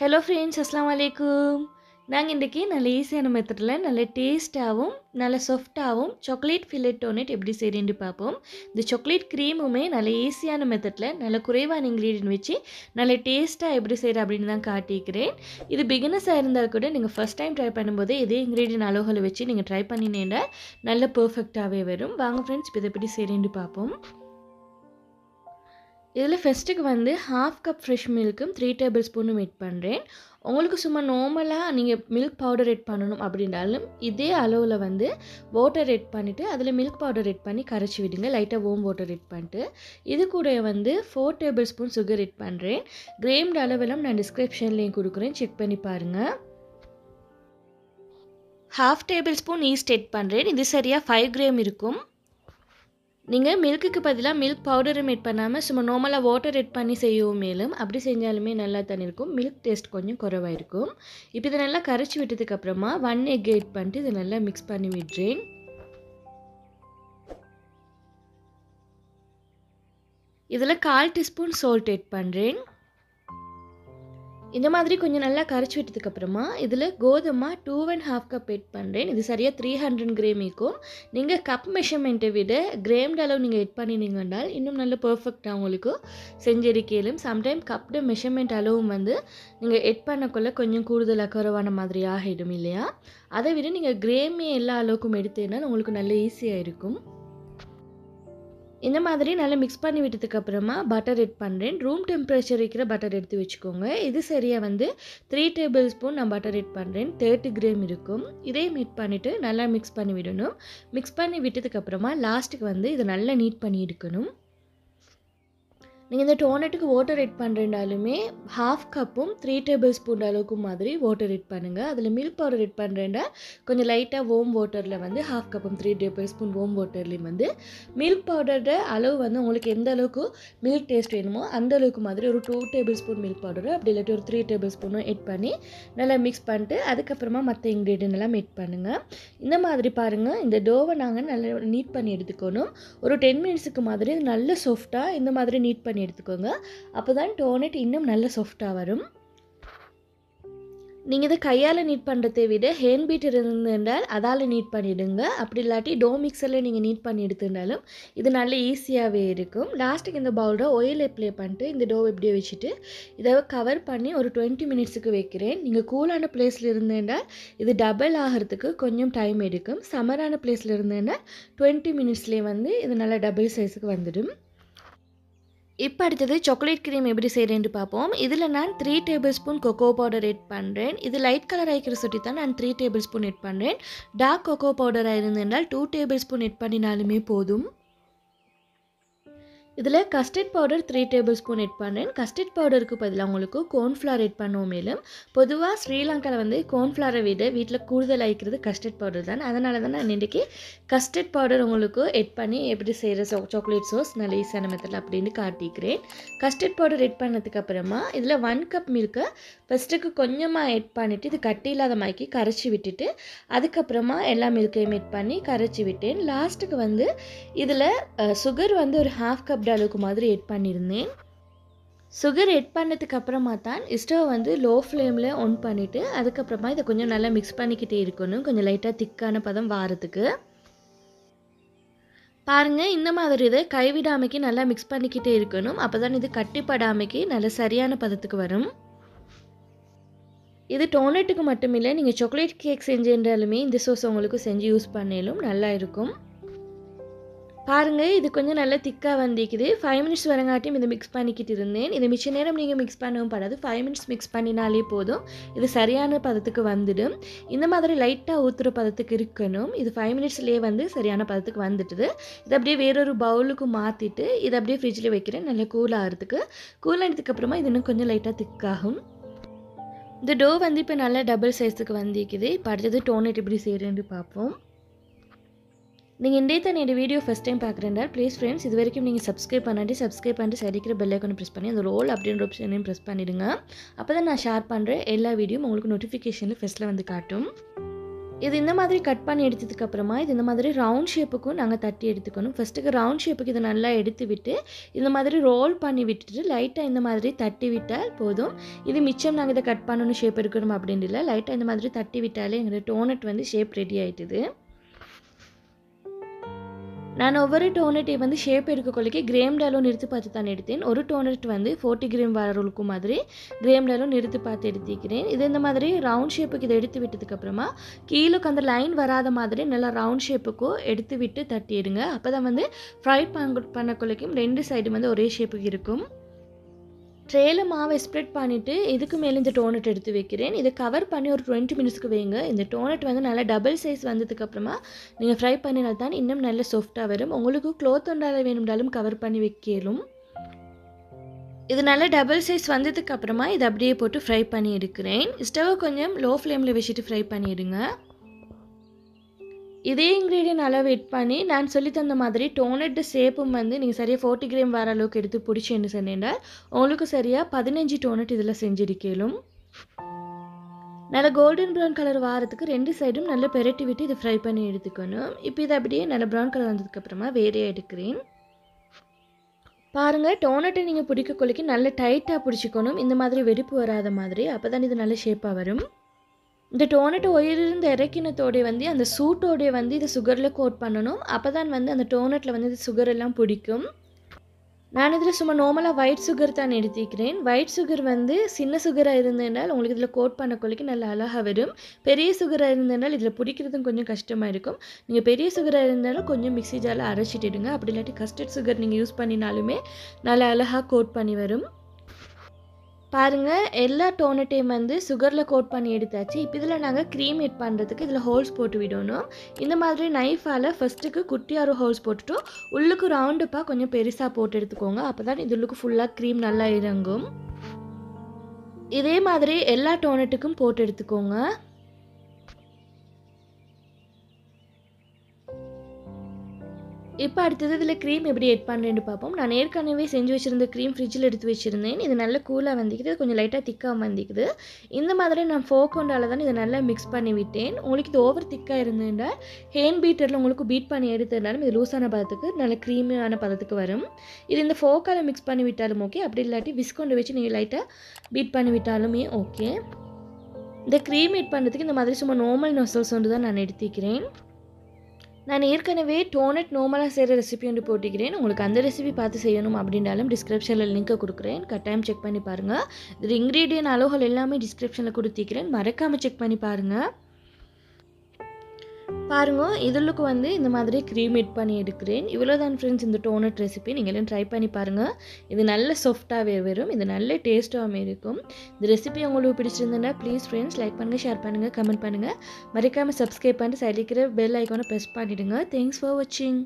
Hello friends, அஸ்ஸலாமு அலைக்கும். நாங்கள் இன்றைக்கி நல்ல ஈஸியான மெத்தடில் நல்ல டேஸ்ட்டாகவும் நல்ல சாஃப்டாகவும் சாக்லேட் ஃபில்லட் டோனட் எப்படி செய்கிறேன்னு பார்ப்போம். இந்த சாக்லேட் க்ரீமுமே நல்ல ஈஸியான மெத்தடில் நல்ல குறைவான இன்க்ரீடியன்ட் வச்சு நல்ல டேஸ்ட்டாக எப்படி செய்கிற அப்படின்னு தான் காட்டிக்கிறேன். இது பிகினர்ஸாக இருந்தால் கூட நீங்கள் ஃபஸ்ட் டைம் ட்ரை பண்ணும்போது இதே இன்க்ரீடியன்ட் அளவுகளை வச்சு நீங்கள் ட்ரை பண்ணினேன்னா நல்ல பர்ஃபெக்டாகவே வரும். வாங்க ஃப்ரெண்ட்ஸ், இப்போ இதை எப்படி செய்கிறேன்னு பார்ப்போம். இதில் ஃபஸ்ட்டுக்கு வந்து 1/2 கப் ஃப்ரெஷ் மில்க்கும் 3 டேபிள் ஸ்பூனும் எட் பண்ணுறேன். உங்களுக்கு சும்மா நார்மலாக நீங்கள் மில்க் பவுடர் எட் பண்ணணும் அப்படின்னாலும் இதே அளவில் வந்து வாட்டர் எட் பண்ணிவிட்டு அதில் மில்க் பவுடர் எட் பண்ணி கரைச்சி விடுங்க. லைட்டாக வார்ம் வாட்டர் எட் பண்ணிட்டு இது கூட வந்து 4 டேபிள் ஸ்பூன் சுகர் எட் பண்ணுறேன். கிரேம்டு அளவெல்லாம் நான் டிஸ்கிரிப்ஷன்லேயும் கொடுக்குறேன், செக் பண்ணி பாருங்கள். 1/2 டேபிள் ஸ்பூன் ஈஸ்ட் எட் பண்ணுறேன். இது சரியாக 5 கிராம் இருக்கும். நீங்கள் மில்க்குக்கு பதிலாக மில்க் பவுடரும் எட் பண்ணாமல் சும்மா நார்மலாக வாட்டர் எட் பண்ணி செய்யவும் மேலும் அப்படி செஞ்சாலுமே நல்லா தானே இருக்கும். மில்க் டேஸ்ட் கொஞ்சம் குறைவாக இருக்கும். இப்போ இதை நல்லா கரைச்சி விட்டதுக்கப்புறமா 1 எக் எட் பண்ணிட்டு இதை நல்லா மிக்ஸ் பண்ணி விடுறேன். இதில் 1/4 டீஸ்பூன் சால்ட் எட் பண்ணுறேன். இந்த மாதிரி கொஞ்சம் நல்லா கரைச்சி விட்டதுக்கப்புறமா இதில் கோதுமை 2.5 கப் எட் பண்ணுறேன். இது சரியாக 300 கிராம் இருக்கும். நீங்கள் கப் மெஷர்மெண்ட்டை விட கிராம்டு அளவு நீங்கள் எட் பண்ணினீங்கன்னால் இன்னும் நல்ல பர்ஃபெக்டாக உங்களுக்கு செஞ்சிருக்கலும். சம்டைம் கப்டு மெஷர்மெண்ட் அளவும் வந்து நீங்கள் எட் பண்ணக்குள்ள கொஞ்சம் கூடுதலாக குறைவான மாதிரி ஆகிடும் இல்லையா? அதை விட நீங்கள் கிராமே எல்லா அளவுக்கும் எடுத்தீங்கன்னா உங்களுக்கு நல்ல ஈஸியாக இருக்கும். இந்த மாதிரி நல்லா மிக்ஸ் பண்ணி விட்டதுக்கப்புறமா பட்டர் எட் பண்ணுறேன். ரூம் டெம்பரேச்சர் இருக்கிற பட்டர் எடுத்து வச்சுக்கோங்க. இது சரியாக வந்து 3 டேபிள் ஸ்பூன் நான் பட்டர் எட் பண்ணுறேன். 30 கிராம் இருக்கும். இதையும் எட் பண்ணிவிட்டு நல்லா மிக்ஸ் பண்ணி விடணும். மிக்ஸ் பண்ணி விட்டதுக்கப்புறமா லாஸ்ட்டுக்கு வந்து இதை நல்லா நீட் பண்ணி எடுக்கணும். நீங்கள் இந்த டோனட்டுக்கு வாட்டர் எட் பண்ணுறேன்டாலுமே 1/2 கப்பும் 3 டேபிள் ஸ்பூன் அளவுக்கு மாதிரி வாட்டர் எட் பண்ணுங்கள். அதில் மில்க் பவுடர் எட் பண்ணுறேன்டா கொஞ்சம் லைட்டாக வார்ம் வாட்டரில் வந்து 1/2 கப்பும் 3 டேபிள் ஸ்பூன் வார்ம் வாட்டர்லேயும் வந்து மில்க் பவுடரோட அளவு வந்து உங்களுக்கு எந்த அளவுக்கு மில்க் டேஸ்ட் வேணுமோ அந்த அளவுக்கு மாதிரி ஒரு 2 டேபிள் ஸ்பூன் மில்க் பவுடர் அப்படி இல்லாட்டி ஒரு 3 டேபிள் ஸ்பூனும் எட் பண்ணி நல்லா மிக்ஸ் பண்ணிட்டு அதுக்கப்புறமா மற்ற இன்க்ரீடியன்ட் எல்லாம் எட் பண்ணுங்கள். இந்த மாதிரி பாருங்கள், இந்த டோவை நாங்கள் நல்லா நீட் பண்ணி எடுத்துக்கணும். ஒரு 10 மினிட்ஸுக்கு மாதிரி நல்ல சாஃப்டாக இந்த மாதிரி நீட் பண்ணி எடுத்துக்கோங்க. அப்போ தான் டோனட் இன்னும் நல்ல சாஃப்டாக வரும். நீங்கள் இதை கையால் நீட் பண்ணுறதை விட ஹேண்ட் பீட்டர் இருந்துட்டால் அதால் நீட் பண்ணிவிடுங்க. அப்படி இல்லாட்டி டோ மிக்சரில் நீங்கள் நீட் பண்ணி எடுத்துட்டாலும் இது நல்ல ஈஸியாகவே இருக்கும். லாஸ்ட்டுக்கு இந்த பவுலில் ஆயில் அப்ளை பண்ணிட்டு இந்த டோ இப்படியே வச்சுட்டு இதை கவர் பண்ணி ஒரு 20 மினிட்ஸுக்கு வைக்கிறேன். நீங்கள் கூலான பிளேஸில் இருந்தேன்டால் இது டபுள் ஆகிறதுக்கு கொஞ்சம் டைம் எடுக்கும். சம்மரான பிளேஸில் இருந்தேன்டால் 20 மினிட்ஸ்லேயே வந்து இது நல்லா டபுள் சைஸுக்கு வந்துடும். இப்போ அடுத்தது சாக்லேட் க்ரீம் எப்படி செய்கிறேன்னு பார்ப்போம். இதில் நான் 3 டேபிள் ஸ்பூன் கொக்கோ பவுடர் எட் பண்ணுறேன். இது லைட் கலர் ஆகிக்கிற சொல்லி தான் நான் 3 டேபிள் ஸ்பூன் எட் பண்ணுறேன். டார்க் கொக்கோ பவுடராக இருந்தென்றால் 2 டேபிள் ஸ்பூன் எட் பண்ணினாலுமே போதும். இதில் கஸ்டர்ட் பவுடர் 3 டேபிள் ஸ்பூன் எட் பண்ணுறேன். கஸ்டர்ட் பவுடருக்கு பதிலாக உங்களுக்கு கோர்ன்ஃப்ளவர் எட் பண்ணுவோம். மேலும் பொதுவாக ஸ்ரீலங்காவில் வந்து கோர்ன்ஃப்ளவரை விட வீட்டில் கூடுதல் ஆகிக்கிறது கஸ்டர்ட் பவுடர் தான். அதனால தான் நான் இன்றைக்கி கஸ்டர்ட் பவுடர் உங்களுக்கு எட் பண்ணி எப்படி செய்கிற சாக்லேட் சோஸ் நல்ல ஈஸியான மெத்தட் அப்படின்னு காட்டிக்கிறேன். கஸ்டர்ட் பவுடர் எட் பண்ணதுக்கப்புறமா இதில் 1 கப் மில்கை ஃபஸ்ட்டுக்கு கொஞ்சமாக எட் பண்ணிவிட்டு இது கட்டி இல்லாத மாதிரி கரைச்சி விட்டுட்டு அதுக்கப்புறமா எல்லா மில்கையும் எட் பண்ணி கரைச்சி விட்டேன். லாஸ்ட்டுக்கு வந்து இதில் சுகர் வந்து ஒரு 1/2 கப் அளவுக்கு மாதிரி எட் பண்ணியிருந்தேன். சுகர் எட் பண்ணதுக்கு அப்புறமா தான் ஸ்டவ் வந்து லோ ஃப்ளேமில் ஆன் பண்ணிவிட்டு அதுக்கப்புறமா இதை கொஞ்சம் நல்லா மிக்ஸ் பண்ணிக்கிட்டே இருக்கணும். கொஞ்சம் லைட்டாக திக்கான பதம் வாரத்துக்கு பாருங்கள். இந்த மாதிரி இதை கைவிடாமைக்கு நல்லா மிக்ஸ் பண்ணிக்கிட்டே இருக்கணும். அப்போ தான் இது கட்டிப்படாமைக்கு நல்ல சரியான பதத்துக்கு வரும். இது டோனட்டுக்கு மட்டும் இல்லை, நீங்கள் சாக்லேட் கேக் செஞ்சுன்றாலுமே இந்த சோஸ் உங்களுக்கு செஞ்சு யூஸ் பண்ணாலும் நல்லா இருக்கும். பாருங்கள், இது கொஞ்சம் நல்லா திக்காக வந்திக்குது. 5 மினிட்ஸ் வரங்காட்டியும் இதை மிக்ஸ் பண்ணிக்கிட்டு இருந்தேன். இது மிச்ச நேரம் நீங்கள் மிக்ஸ் பண்ணவும் படாது. 5 மினிட்ஸ் மிக்ஸ் பண்ணினாலே போதும். இது சரியான பதத்துக்கு வந்துடும். இந்த மாதிரி லைட்டாக ஊற்றுற பதத்துக்கு இருக்கணும். இது 5 மினிட்ஸ்லேயே வந்து சரியான பதத்துக்கு வந்துட்டுது. இதை அப்படியே வேறொரு பவுலுக்கு மாற்றிட்டு இதை அப்படியே ஃப்ரிட்ஜில் வைக்கிறேன் நல்லா கூல் ஆகிறதுக்கு. கூல் ஆனதுக்கப்புறமா இது இன்னும் கொஞ்சம் லைட்டாக திக்காகும். இந்த டோ வந்து இப்போ நல்லா டபுள் சைஸுக்கு வந்திக்குது. இப்போ அடுத்தது டோனட் எப்படி செய்கிறேன்னு பார்ப்போம். நீங்கள் இன்றைய தான் என்னோடய வீடியோ ஃபஸ்ட் டைம் பார்க்குறேன்டால் ப்ளீஸ் ஃப்ரெண்ட்ஸ் இது வரைக்கும் நீங்கள் சப்ஸ்கிரைப் பண்ணிட்டு சைடிக்கிற பெல் ஐக்கானை ப்ரெஸ் பண்ணி அந்த ரோல் அப்படின்ற ஆப்ஷனையும் ப்ரெஸ் பண்ணிவிடுங்க. அப்போ தான் நான் ஷேர் பண்ணுற எல்லா வீடியோவும் உங்களுக்கு நோட்டிஃபிகேஷனில் ஃபஸ்ட்டில் வந்து காட்டும். இது இந்த மாதிரி கட் பண்ணி எடுத்ததுக்கப்புறமா இது இந்த மாதிரி ரவுண்ட் ஷேப்புக்கும் நாங்கள் தட்டி எடுத்துக்கணும். ஃபஸ்ட்டுக்கு ரவுண்ட் ஷேப்புக்கு இதை நல்லா எடுத்து விட்டு இந்த மாதிரி ரோல் பண்ணி விட்டுட்டு லைட்டாக இந்த மாதிரி தட்டி விட்டால் போதும். இது மிச்சம் நாங்கள் இதை கட் பண்ணணும் ஷேப் எடுக்கணும் அப்படின்னு இல்லை, லைட்டாக இந்த மாதிரி தட்டி விட்டாலே எங்களோட டோனட் வந்து ஷேப் ரெடி ஆகிட்டுது. நான் ஒவ்வொரு டோனட்டை வந்து ஷேப் எடுக்கக்கொள்ளைக்கு கிரேம் டாலோ நிறுத்தி பார்த்து தான் எடுத்தேன். ஒரு டோனட் வந்து 40 கிராம் வரலுக்கும் மாதிரி கிரேம் டாலோ நிறுத்தி பார்த்து எடுத்துக்கிறேன். இது இந்த மாதிரி ரவுண்ட் ஷேப்புக்கு இதை எடுத்து விட்டதுக்கப்புறமா கீழே அந்த லைன் வராத மாதிரி நல்லா ரவுண்ட் ஷேப்புக்கும் எடுத்து விட்டு தட்டிடுங்க. அப்போ தான் வந்து ஃப்ரை பண்ணக்கொள்ளைக்கும் 2 சைடும் வந்து ஒரே ஷேப்புக்கு இருக்கும். ட்ரேயில் மாவை ஸ்ப்ரெட் பண்ணிவிட்டு இதுக்கு மேலே இந்த டோனட் எடுத்து வைக்கிறேன். இதை கவர் பண்ணி ஒரு 20 மினிட்ஸ்க்கு வைங்க. இந்த டோனட் வந்து நல்லா டபுள் சைஸ் வந்ததுக்கப்புறமா நீங்கள் ஃப்ரை பண்ணினால் தான் இன்னும் நல்ல சாஃப்டாக வரும். உங்களுக்கு க்ளோத் ஒன்றால் வேணும்னாலும் கவர் பண்ணி வைக்கலும். இது நல்லா டபுள் சைஸ் வந்ததுக்கப்புறமா இதை அப்படியே போட்டு ஃப்ரை பண்ணி எடுக்கிறேன். ஸ்டவ்வை கொஞ்சம் லோ ஃப்ளேமில் வச்சுட்டு ஃப்ரை பண்ணிவிடுங்க. இதே இன்க்ரீடியன்ட் அளவு எட் பண்ணி நான் சொல்லி தந்த மாதிரி டோனட் ஷேப்பும் வந்து நீங்கள் சரியாக 40 கிராம் வர அளவுக்கு எடுத்து பிடிச்சேன்னு சொன்னேன்டால் உங்களுக்கு சரியாக 15 டோனட் இதில் செஞ்சிருக்கலும். நல்லா கோல்டன் ப்ரௌன் கலர் வாரத்துக்கு 2 சைடும் நல்லா பெரட்டி விட்டு இதை ஃப்ரை பண்ணி எடுத்துக்கணும். இப்போ இதை அப்படியே நல்லா ப்ரௌன் கலர் வந்ததுக்கப்புறமா வேறே எடுக்கிறேன். பாருங்கள், டோனட்டை நீங்கள் பிடிக்க கொள்ளைக்கு நல்லா டைட்டாக பிடிச்சிக்கணும். இந்த மாதிரி வெடிப்பு வராத மாதிரி, அப்போ தான் இது நல்ல ஷேப்பாக வரும். இந்த டோனட் ஒயிலிருந்து இறக்கினத்தோடைய வந்து அந்த சூட்டோடைய வந்து இதை சுகரில் கோட் பண்ணணும். அப்போ தான் வந்து அந்த டோனட்டில் வந்து இது சுகர் எல்லாம் பிடிக்கும். நான் இதில் சும்மா நார்மலாக ஒயிட் சுகர் தான் எடுத்துக்கிறேன். ஒயிட் சுகர் வந்து சின்ன சுகராக இருந்ததுனால் உங்களுக்கு இதில் கோட் பண்ண கொள்ளைக்கு நல்லா அழகாக வரும். பெரிய சுகராக இருந்ததுனால் இதில் பிடிக்கிறதும் கொஞ்சம் கஷ்டமாக இருக்கும். நீங்கள் பெரிய சுகராக இருந்தாலும் கொஞ்சம் மிக்ஸி ஜாரில் அரைச்சிட்டுடுங்க. அப்படி இல்லாட்டி கஸ்டர்ட் சுகர் நீங்கள் யூஸ் பண்ணினாலுமே நல்லா அழகாக கோட் பண்ணி வரும். பாருங்கள், எல்லா டோனட்டையும் வந்து சுகரில் கோட் பண்ணி எடுத்தாச்சு. இப்போ இதில் நாங்கள் க்ரீம் எட் பண்ணுறதுக்கு இதில் ஹோல்ஸ் போட்டு விடணும். இந்த மாதிரி நைஃபால் ஃபஸ்ட்டுக்கு குட்டியாக ஹோல்ஸ் போட்டுட்டு உள்ளுக்கு ரவுண்டுப்பாக கொஞ்சம் பெருசாக போட்டு எடுத்துக்கோங்க. அப்போ தான் இது உள்ளுக்கு ஃபுல்லாக க்ரீம் நல்லா இறங்கும். இதே மாதிரி எல்லா டோனட்டுக்கும் போட்டு எடுத்துக்கோங்க. இப்போ அடுத்தது இதில் க்ரீம் எப்படி எட் பண்ணுறேன்னு பார்ப்போம். நான் ஏற்கனவே செஞ்சு வச்சுருந்த க்ரீம் ஃப்ரிட்ஜில் எடுத்து வச்சுருந்தேன். இது நல்ல கூலாக வந்துக்குது, கொஞ்சம் லைட்டாக திக்காக வந்துக்குது. இந்த மாதிரி நான் ஃபோக்கோண்டால் தான் இதை நல்லா மிக்ஸ் பண்ணி விட்டேன். உங்களுக்கு இது ஓவர் திக்காக இருந்ததுனால் ஹேண்ட் பீட்டரில் உங்களுக்கு பீட் பண்ணி எடுத்ததுனாலும் இது லூஸான பதத்துக்கு நல்ல க்ரீமியான பதத்துக்கு வரும். இது இந்த ஃபோக்கால் மிக்ஸ் பண்ணி விட்டாலும் ஓகே, அப்படி இல்லாட்டி விஸ்கொண்டு வச்சு நீங்கள் லைட்டாக பீட் பண்ணி விட்டாலுமே ஓகே. இந்த க்ரீம் எட் பண்ணுறதுக்கு இந்த மாதிரி சும்மா நார்மல் நொசல்ஸ் ஒன்று தான் நான் எடுத்துக்கிறேன். நான் ஏற்கனவே டோனட் நார்மலாக செய்கிற ரெசிபி ஒன்று போட்டிக்கிறேன். உங்களுக்கு அந்த ரெசிபி பார்த்து செய்யணும் அப்படின்னாலும் டிஸ்கிரிப்ஷனில் லிங்க்கை கொடுக்குறேன், கட்டாயம் செக் பண்ணி பாருங்கள். இது இன்க்ரீடியன்ட் அளவுகள் எல்லாமே டிஸ்கிரிப்ஷனில் கொடுத்திக்கிறேன், மறக்காமல் செக் பண்ணி பாருங்கள். இதுக்கு வந்து இந்த மாதிரி க்ரீம் எட் பண்ணி எடுக்கிறேன். இவ்வளோ தான் ஃப்ரெண்ட்ஸ் இந்த டோனட் ரெசிபி. நீங்களும் ட்ரை பண்ணி பாருங்கள். இது நல்ல சாஃப்டாகவே வரும், இது நல்ல டேஸ்ட்டாகவும் இருக்கும். இந்த ரெசிபி உங்களுக்கு பிடிச்சிருந்தேன்னா ப்ளீஸ் ஃப்ரெண்ட்ஸ் லைக் பண்ணுங்கள், ஷேர் பண்ணுங்கள், கமெண்ட் பண்ணுங்கள். மறக்காமல் சப்ஸ்கிரைப் பண்ணிட்டு சைடில் இருக்கிற பெல் ஐக்கானை ப்ரெஸ் பண்ணிவிடுங்க. தேங்க்ஸ் ஃபார் வாட்சிங்.